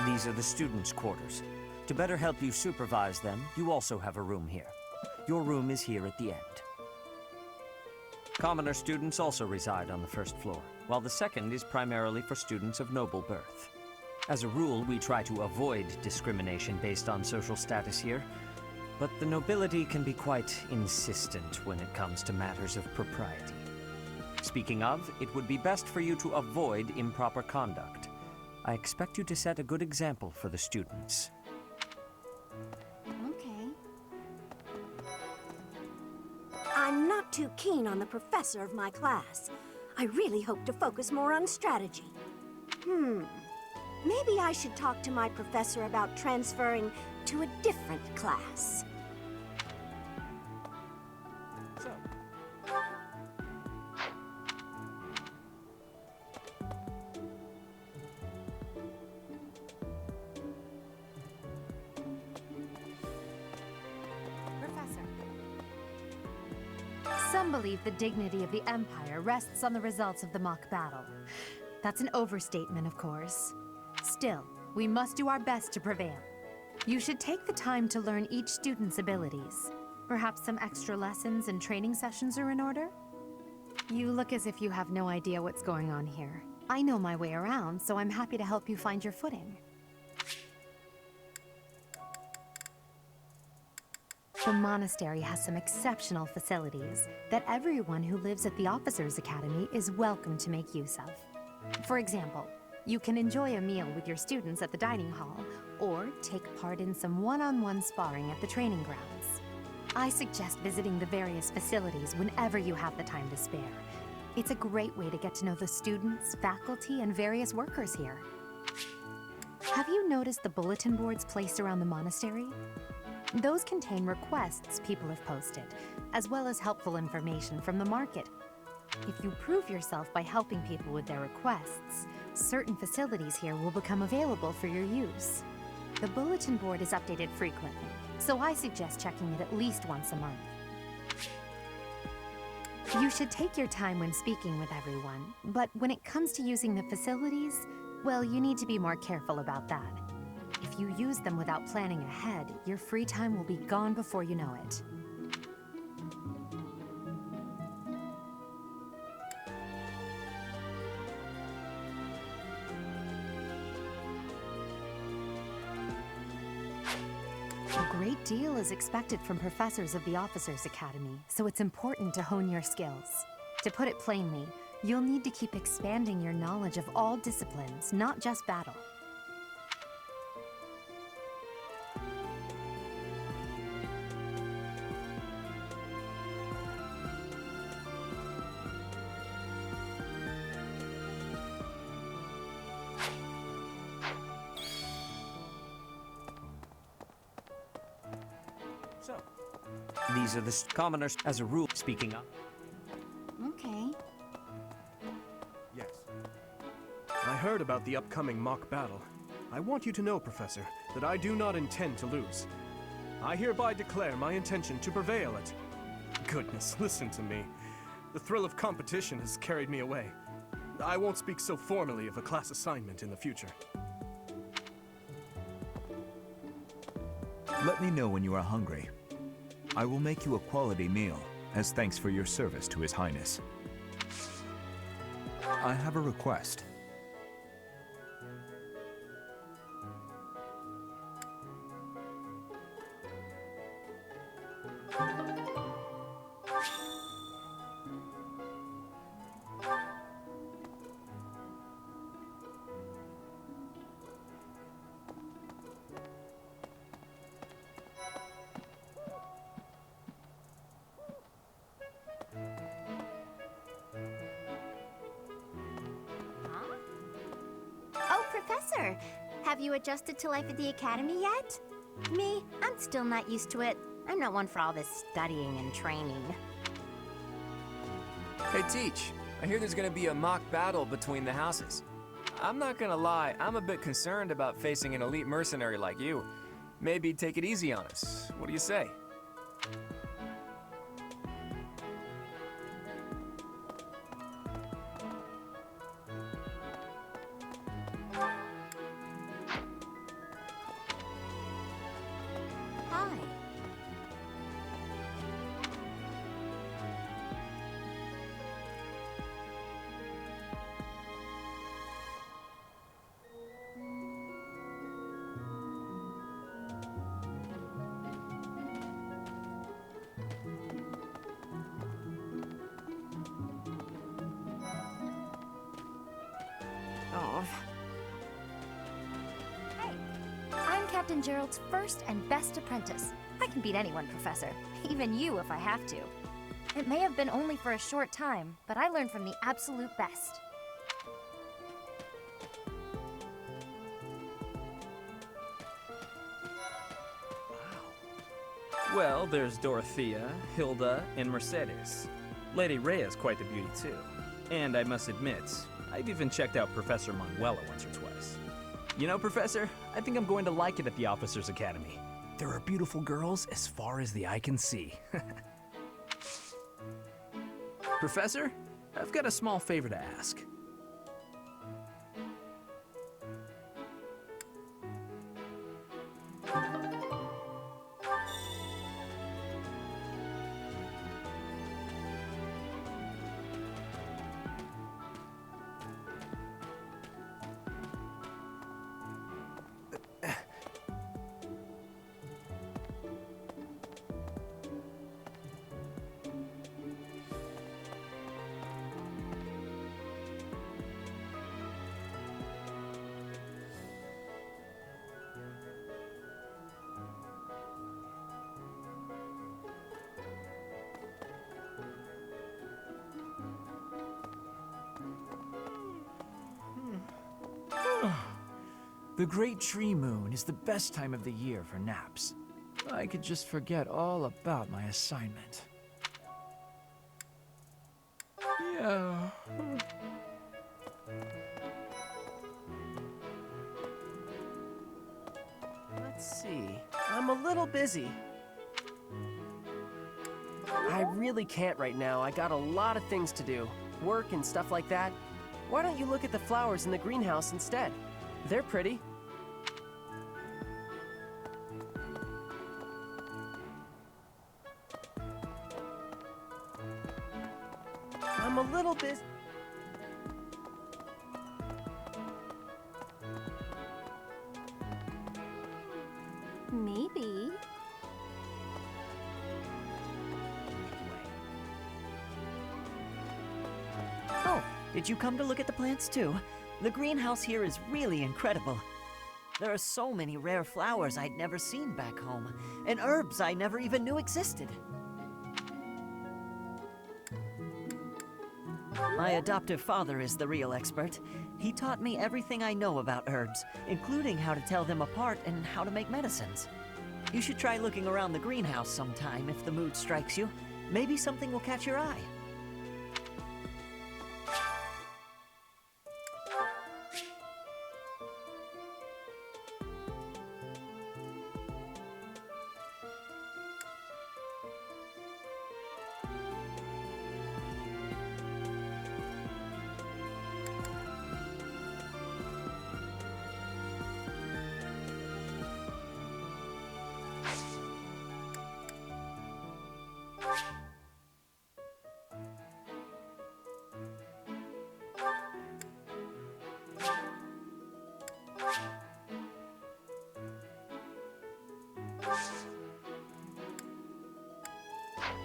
These are the students' quarters. To better help you supervise them, you also have a room here. Your room is here at the end. Commoner students also reside on the first floor, while the second is primarily for students of noble birth. As a rule, we try to avoid discrimination based on social status here, but the nobility can be quite insistent when it comes to matters of propriety. Speaking of, it would be best for you to avoid improper conduct. I expect you to set a good example for the students. Okay. I'm not too keen on the professor of my class. I really hope to focus more on strategy. Maybe I should talk to my professor about transferring to a different class. Professor. Some believe the dignity of the Empire rests on the results of the mock battle. That's an overstatement, of course. Still, we must do our best to prevail. You should take the time to learn each student's abilities. Perhaps some extra lessons and training sessions are in order? You look as if you have no idea what's going on here. I know my way around, so I'm happy to help you find your footing. The monastery has some exceptional facilities that everyone who lives at the Officers' Academy is welcome to make use of. For example, you can enjoy a meal with your students at the dining hall, or take part in some one-on-one sparring at the training grounds. I suggest visiting the various facilities whenever you have the time to spare. It's a great way to get to know the students, faculty, and various workers here. Have you noticed the bulletin boards placed around the monastery? Those contain requests people have posted, as well as helpful information from the market. If you prove yourself by helping people with their requests, certain facilities here will become available for your use. The bulletin board is updated frequently, so I suggest checking it at least once a month. You should take your time when speaking with everyone, but when it comes to using the facilities, well, you need to be more careful about that. If you use them without planning ahead, your free time will be gone before you know it. A great deal is expected from professors of the Officers' Academy, so it's important to hone your skills. To put it plainly, you'll need to keep expanding your knowledge of all disciplines, not just battle. So, these are the commoners, as a rule, speaking up. Okay. Yes. I heard about the upcoming mock battle. I want you to know, Professor, that I do not intend to lose. I hereby declare my intention to prevail at... Goodness, listen to me. The thrill of competition has carried me away. I won't speak so formally of a class assignment in the future. Let me know when you are hungry. I will make you a quality meal, as thanks for your service to His Highness. I have a request. Oh, Professor! Have you adjusted to life at the Academy yet? Me, I'm still not used to it. I'm not one for all this studying and training. Hey, Teach. I hear there's gonna be a mock battle between the houses. I'm not gonna lie, I'm a bit concerned about facing an elite mercenary like you. Maybe take it easy on us. What do you say? Captain Gerald's first and best apprentice. I can beat anyone, Professor. Even you if I have to. It may have been only for a short time, but I learned from the absolute best. Well, there's Dorothea, Hilda, and Mercedes. Lady Rhea's quite the beauty, too. And I must admit, I've even checked out Professor Manuela once or twice. You know, Professor, I think I'm going to like it at the Officers Academy. There are beautiful girls as far as the eye can see. Professor, I've got a small favor to ask. The Great Tree Moon is the best time of the year for naps. I could just forget all about my assignment. Yeah. Let's see. I'm a little busy. I really can't right now. I got a lot of things to do. Work and stuff like that. Why don't you look at the flowers in the greenhouse instead? They're pretty. I'm a little busy. Maybe. Oh, did you come to look at the plants too? The greenhouse here is really incredible. There are so many rare flowers I'd never seen back home, and herbs I never even knew existed. My adoptive father is the real expert. He taught me everything I know about herbs, including how to tell them apart and how to make medicines. You should try looking around the greenhouse sometime if the mood strikes you. Maybe something will catch your eye.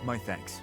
My thanks.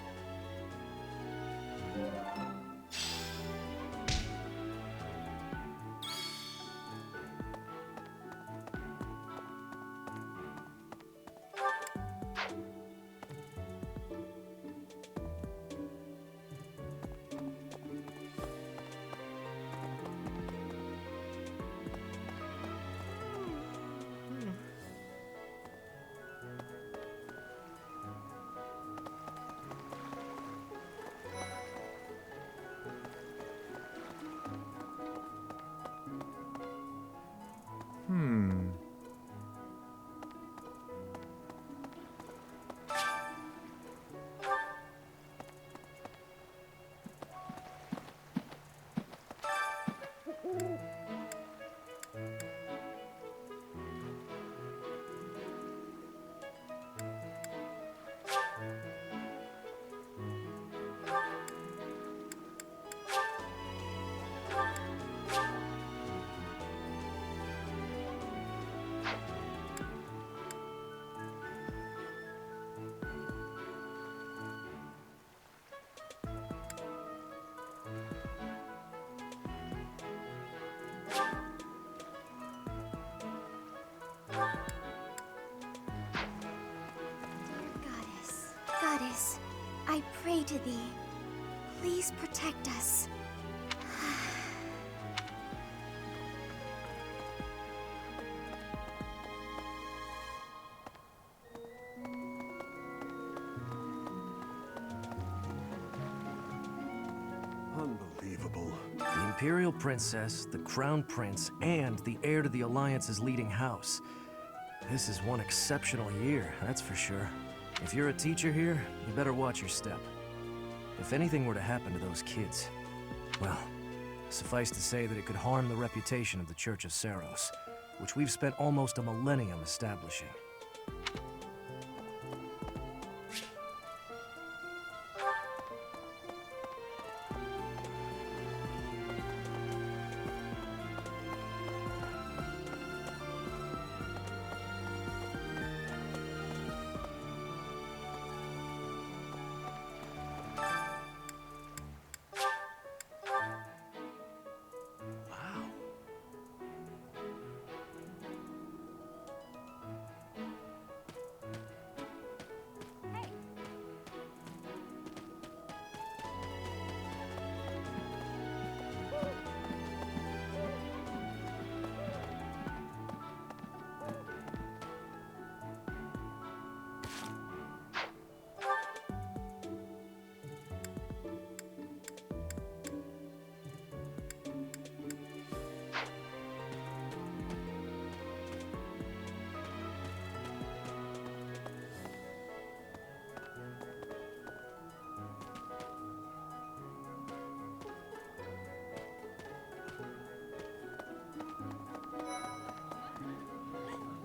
pray to thee. Please protect us. Unbelievable. The Imperial Princess, the Crown Prince, and the heir to the Alliance's leading house. This is one exceptional year, that's for sure. If you're a teacher here, you better watch your step. If anything were to happen to those kids, well, suffice to say that it could harm the reputation of the Church of Saros, which we've spent almost a millennium establishing.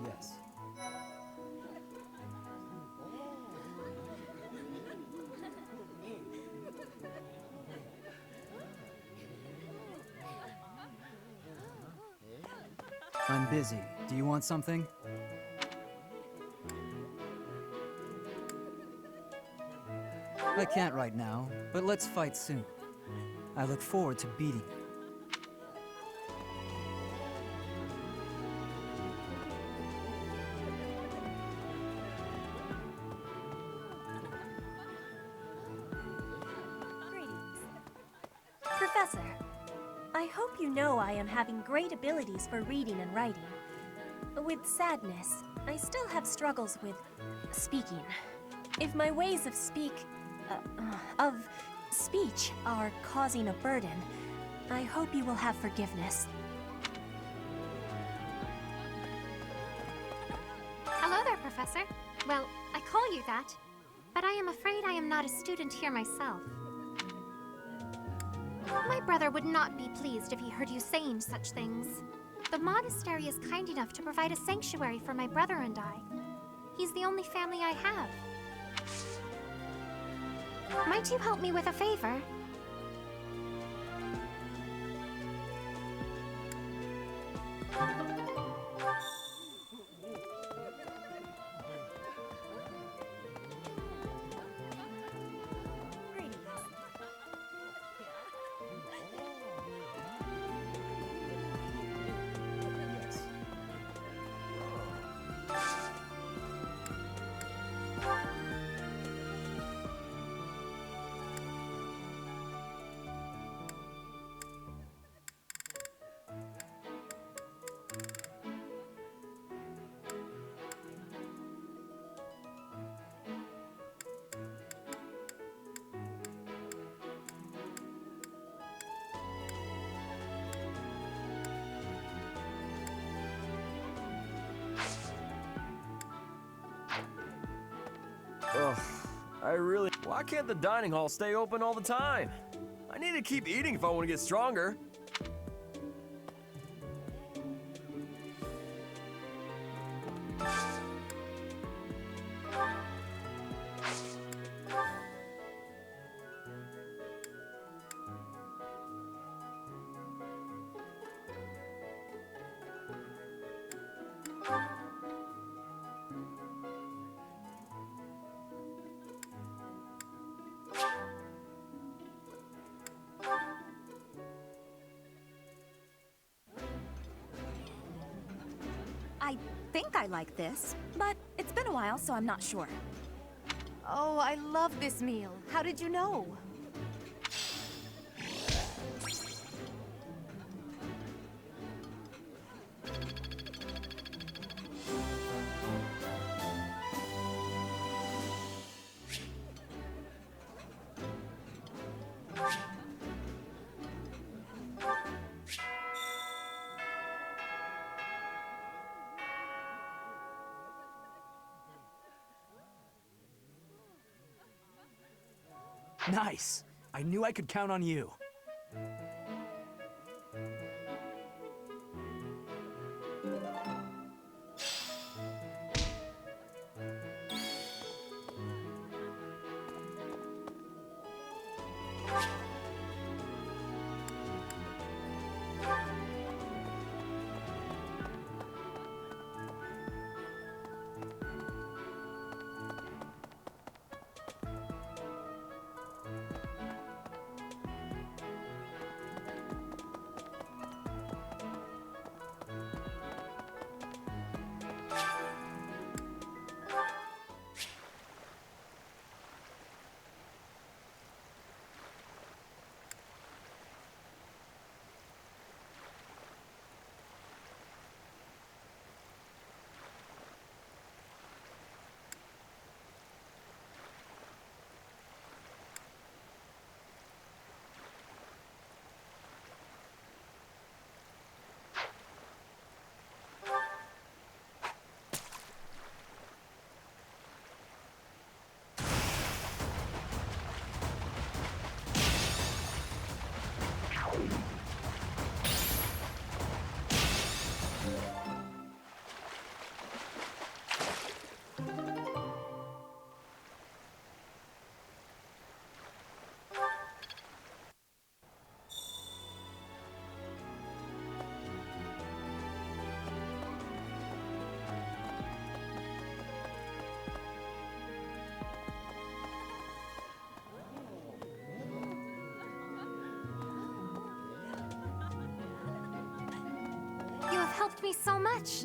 Yes. I'm busy. Do you want something? I can't right now, but let's fight soon. I look forward to beating you. Professor, I hope you know I am having great abilities for reading and writing. With sadness, I still have struggles with speaking. If my ways of speech are causing a burden, I hope you will have forgiveness. Hello there, Professor. Well, I call you that, but I am afraid I am not a student here myself. My brother would not be pleased if he heard you saying such things. The monastery is kind enough to provide a sanctuary for my brother and I. He's the only family I have. Might you help me with a favor? Ugh, Why can't the dining hall stay open all the time? I need to keep eating if I want to get stronger. I think I like this, but it's been a while, so I'm not sure. Oh, I love this meal. How did you know? Nice! I knew I could count on you. You have helped me so much.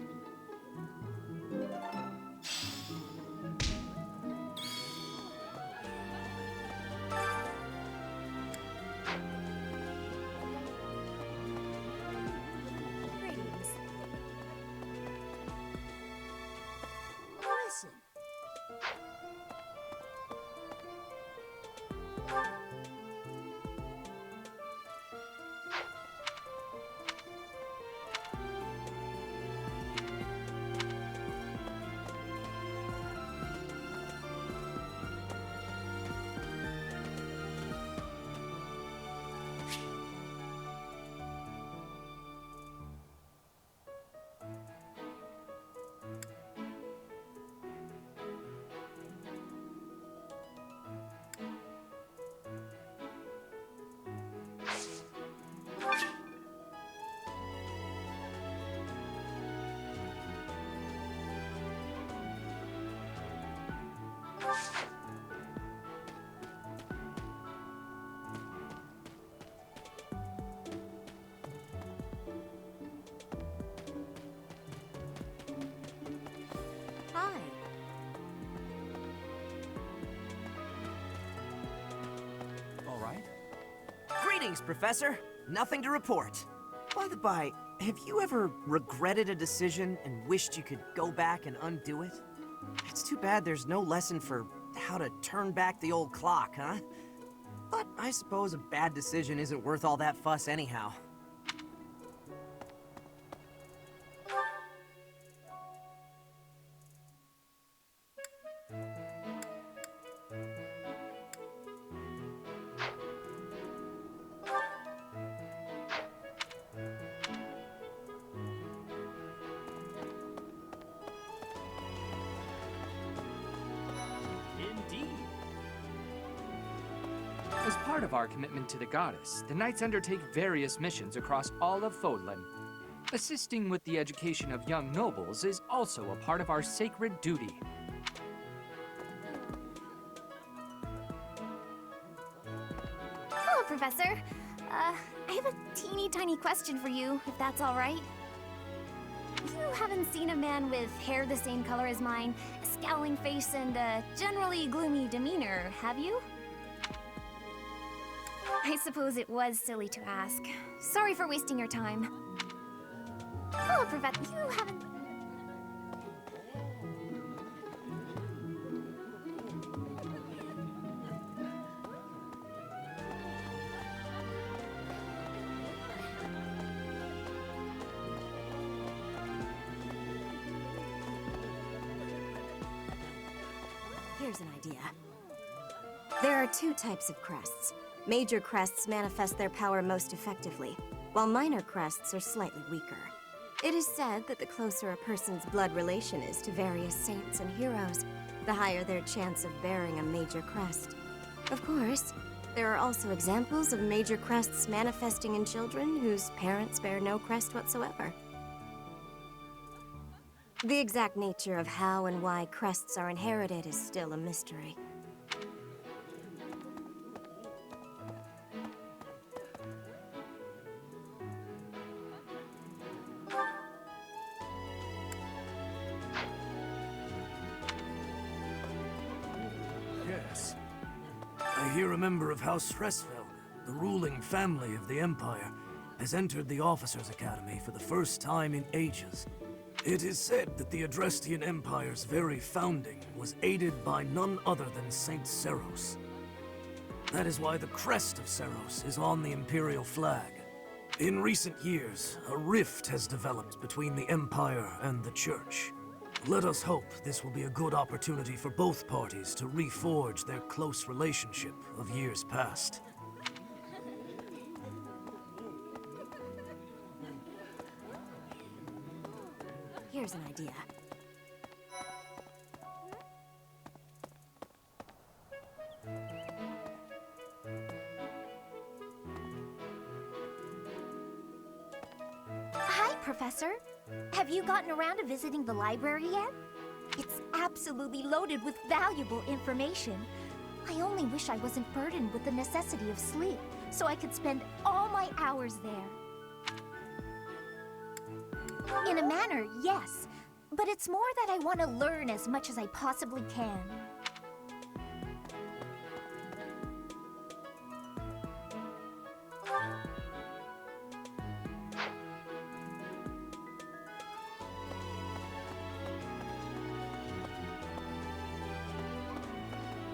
Greetings. Listen. Hi. All right. Greetings, Professor. Nothing to report. By the by, have you ever regretted a decision and wished you could go back and undo it? It's too bad there's no lesson for how to turn back the old clock, huh? But I suppose a bad decision isn't worth all that fuss anyhow. Indeed. As part of our commitment to the goddess, the Knights undertake various missions across all of Fodlan. Assisting with the education of young nobles is also a part of our sacred duty. Hello, Professor. I have a teeny tiny question for you, if that's all right. You haven't seen a man with hair the same color as mine, a scowling face, and a generally gloomy demeanor, have you? I suppose it was silly to ask. Sorry for wasting your time. Hello, Professor. You haven't... Here's an idea. There are two types of crests. Major crests manifest their power most effectively, while minor crests are slightly weaker. It is said that the closer a person's blood relation is to various saints and heroes, the higher their chance of bearing a major crest. Of course, there are also examples of major crests manifesting in children whose parents bear no crest whatsoever. The exact nature of how and why crests are inherited is still a mystery. Yes. I hear a member of House Fressfeld, the ruling family of the Empire, has entered the Officers' Academy for the first time in ages. It is said that the Adrestian Empire's very founding was aided by none other than Saint Seros. That is why the crest of Seros is on the Imperial flag. In recent years, a rift has developed between the Empire and the Church. Let us hope this will be a good opportunity for both parties to reforge their close relationship of years past. Here's an idea. Hi, Professor. Have you gotten around to visiting the library yet? It's absolutely loaded with valuable information. I only wish I wasn't burdened with the necessity of sleep, so I could spend all my hours there. In a manner, yes. But it's more that I want to learn as much as I possibly can.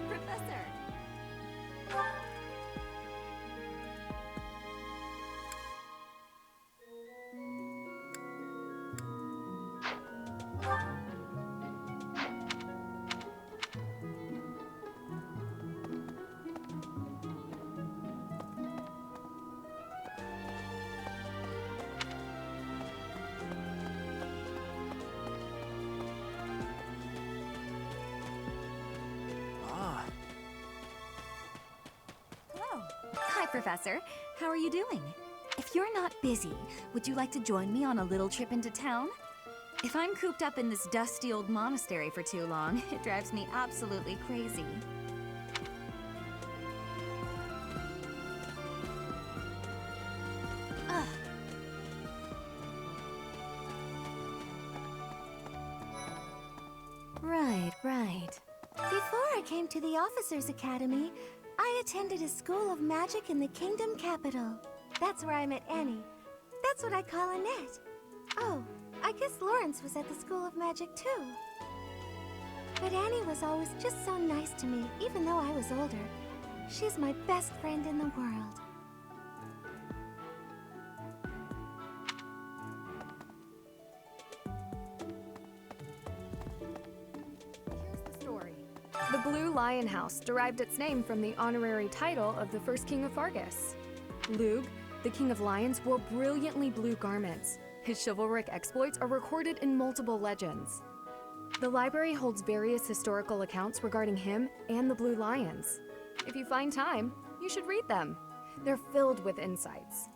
Professor! Hi, Professor. How are you doing? If you're not busy, would you like to join me on a little trip into town? If I'm cooped up in this dusty old monastery for too long, it drives me absolutely crazy. Ugh. Right. Before I came to the Officers' Academy, I attended a school of magic in the Kingdom capital. That's where I met Annie. That's what I call Annette. Oh, I guess Lawrence was at the School of Magic too. But Annie was always just so nice to me, even though I was older. She's my best friend in the world. The Blue Lion House derived its name from the honorary title of the first king of Fargus. Lug, the king of lions, wore brilliantly blue garments. His chivalric exploits are recorded in multiple legends. The library holds various historical accounts regarding him and the Blue Lions. If you find time, you should read them. They're filled with insights.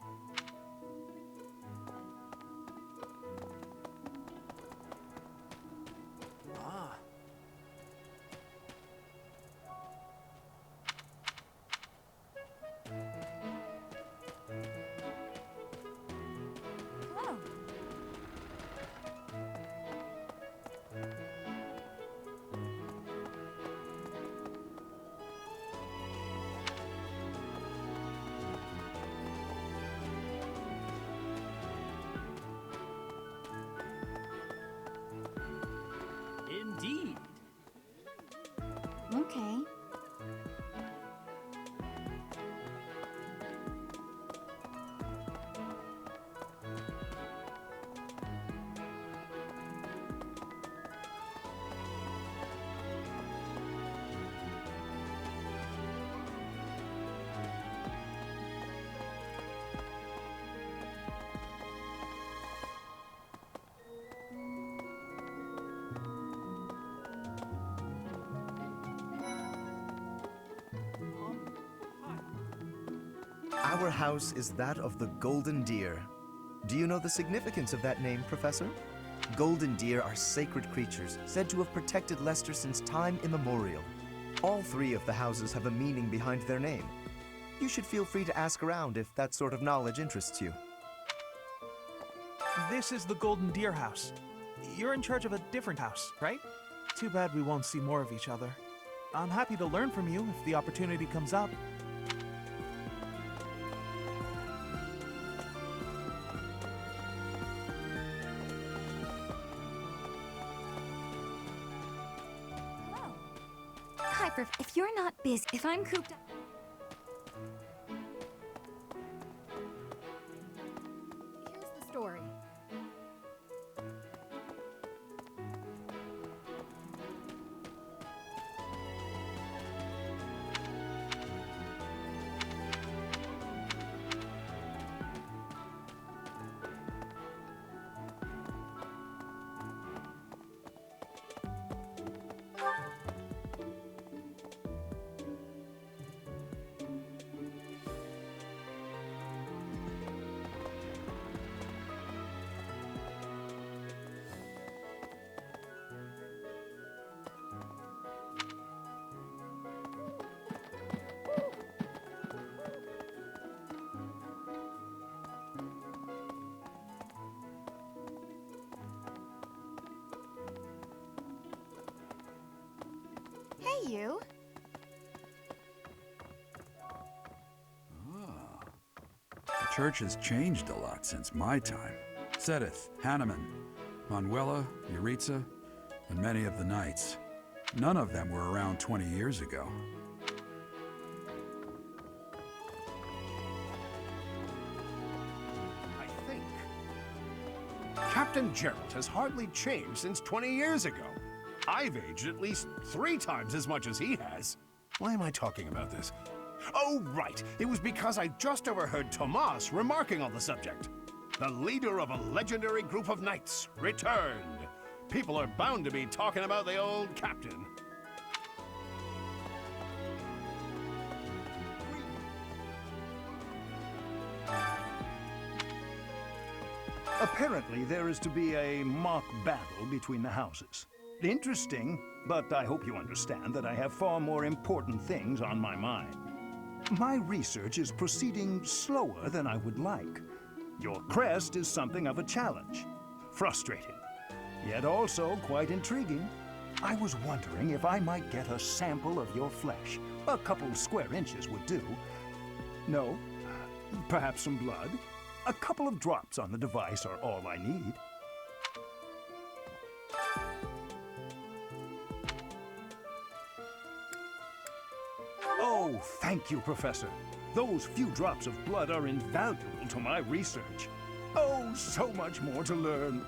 Our house is that of the Golden Deer. Do you know the significance of that name, Professor? Golden deer are sacred creatures, said to have protected Leicester since time immemorial. All three of the houses have a meaning behind their name. You should feel free to ask around if that sort of knowledge interests you. This is the Golden Deer House. You're in charge of a different house, right? Too bad we won't see more of each other. I'm happy to learn from you if the opportunity comes up. Hi, if you're not busy, if I'm cooped up... Here's the story. Hey, you. The church has changed a lot since my time. Sedith, Hanneman, Manuela, Yuritsa, and many of the knights. None of them were around 20 years ago. I think Captain Gerald has hardly changed since 20 years ago. I've aged at least 3 times as much as he has. Why am I talking about this? Oh, right. It was because I just overheard Tomas remarking on the subject. The leader of a legendary group of knights returned. People are bound to be talking about the old captain. Apparently, there is to be a mock battle between the houses. Interesting, but I hope you understand that I have far more important things on my mind. My research is proceeding slower than I would like. Your crest is something of a challenge. Frustrating, yet also quite intriguing. I was wondering if I might get a sample of your flesh. A couple square inches would do. No? Perhaps some blood? A couple of drops on the device are all I need. Oh, thank you, Professor. Those few drops of blood are invaluable to my research. Oh, so much more to learn.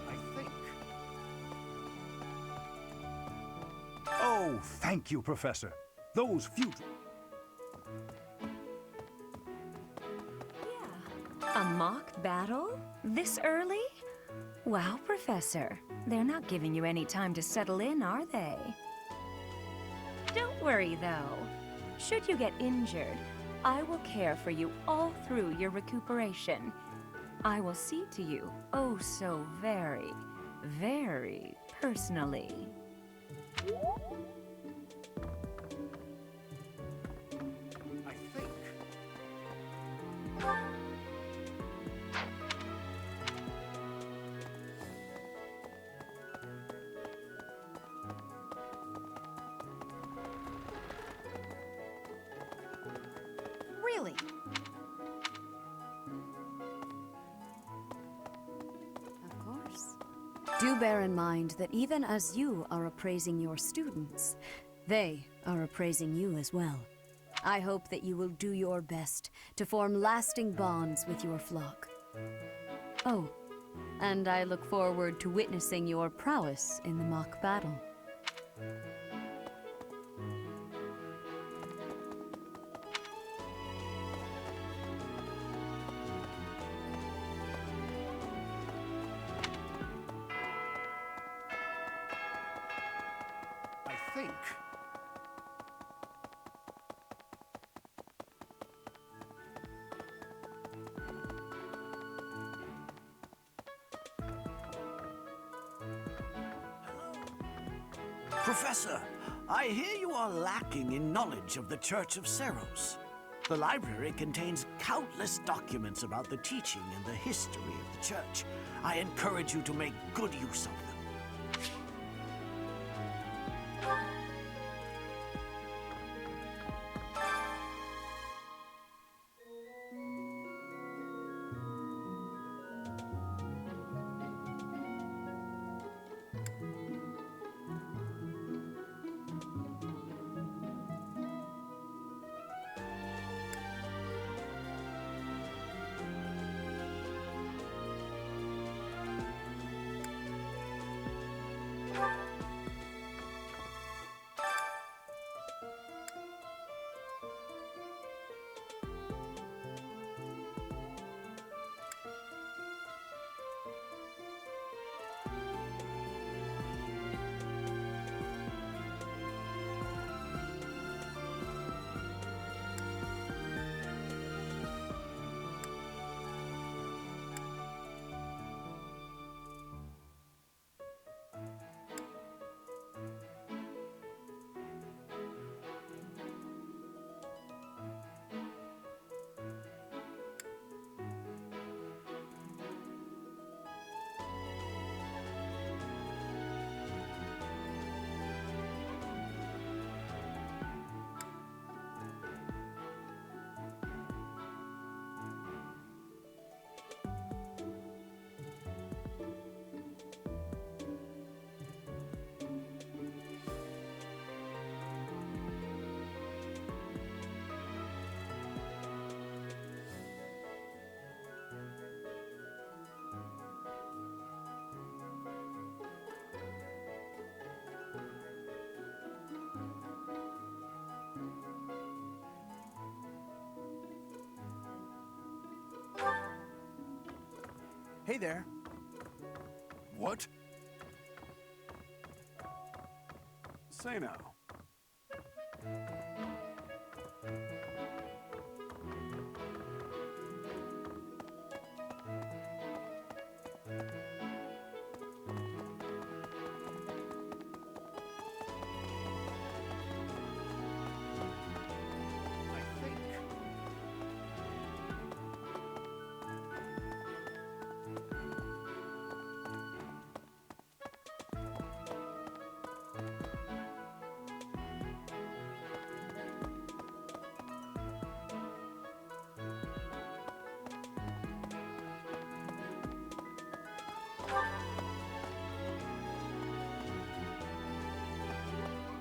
I think. Oh, thank you, Professor. Those few... A mock battle? This early? Wow, Professor. They're not giving you any time to settle in, are they? Don't worry, though. Should you get injured, I will care for you all through your recuperation. I will see to you, oh so very, very personally. I think. Really? Of course. Do bear in mind that even as you are appraising your students, they are appraising you as well. I hope that you will do your best to form lasting bonds with your flock. Oh, and I look forward to witnessing your prowess in the mock battle. I think. Professor, I hear you are lacking in knowledge of the Church of Seros. The library contains countless documents about the teaching and the history of the Church. I encourage you to make good use of them. Hey there. What? Say now.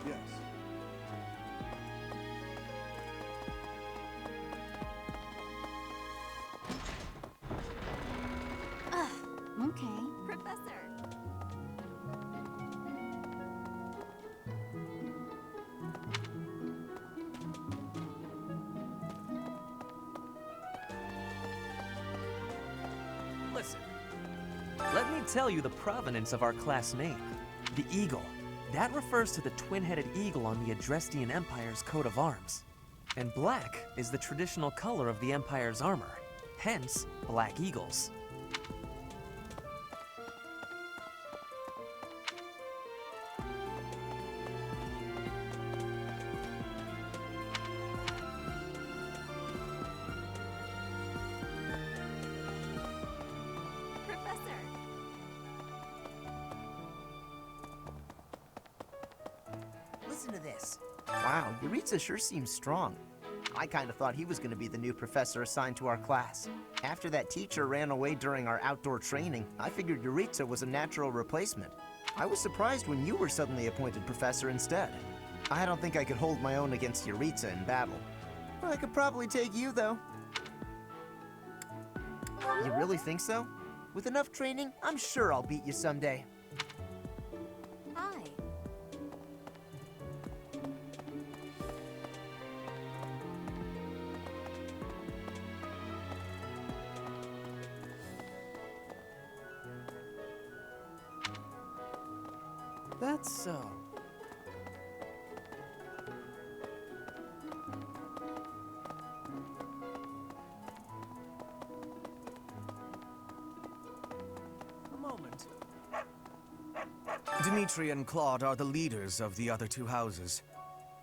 Yes. Okay. Professor! Listen. Let me tell you the provenance of our class name. The Eagle. That refers to the twin-headed eagle on the Adrestian Empire's coat of arms. And black is the traditional color of the Empire's armor. Hence, black eagles. Professor! Listen to this. Wow, Yuritsa sure seems strong. I kind of thought he was going to be the new professor assigned to our class. After that teacher ran away during our outdoor training, I figured Yuritsa was a natural replacement. I was surprised when you were suddenly appointed professor instead. I don't think I could hold my own against Yuritsa in battle. I could probably take you, though. You really think so? With enough training, I'm sure I'll beat you someday. Hi. That's so. A moment. Dimitri and Claude are the leaders of the other two houses.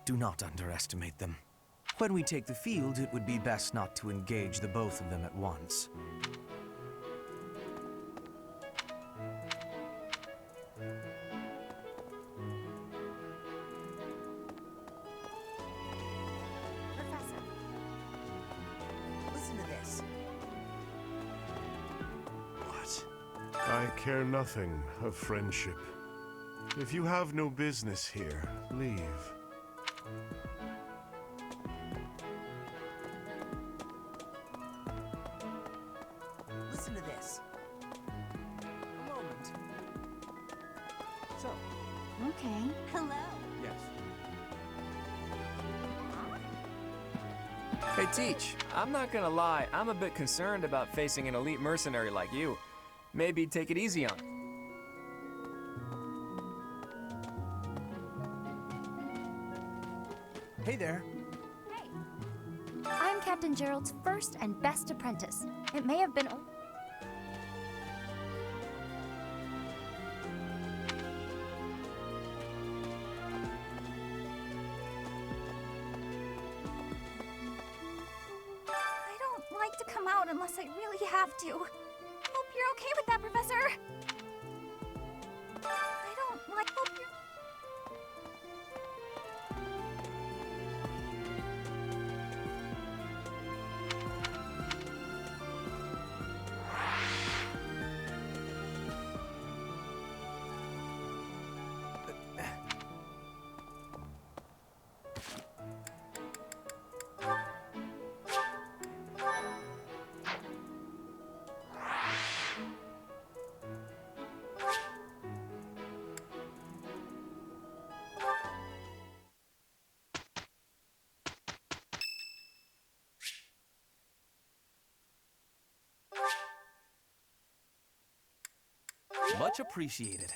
Do not underestimate them. When we take the field, it would be best not to engage the both of them at once. Professor, listen to this. What? I care nothing of friendship. If you have no business here, leave. Listen to this. A moment. So. Okay. Hello. Yes. Hey, Teach, I'm not gonna lie, I'm a bit concerned about facing an elite mercenary like you. Maybe take it easy on him. Hey there. I'm Captain Gerald's first and best apprentice. It may have been... I don't like to come out unless I really have to. Hope you're okay with that, Professor. I don't like... Hope you're... Much appreciated.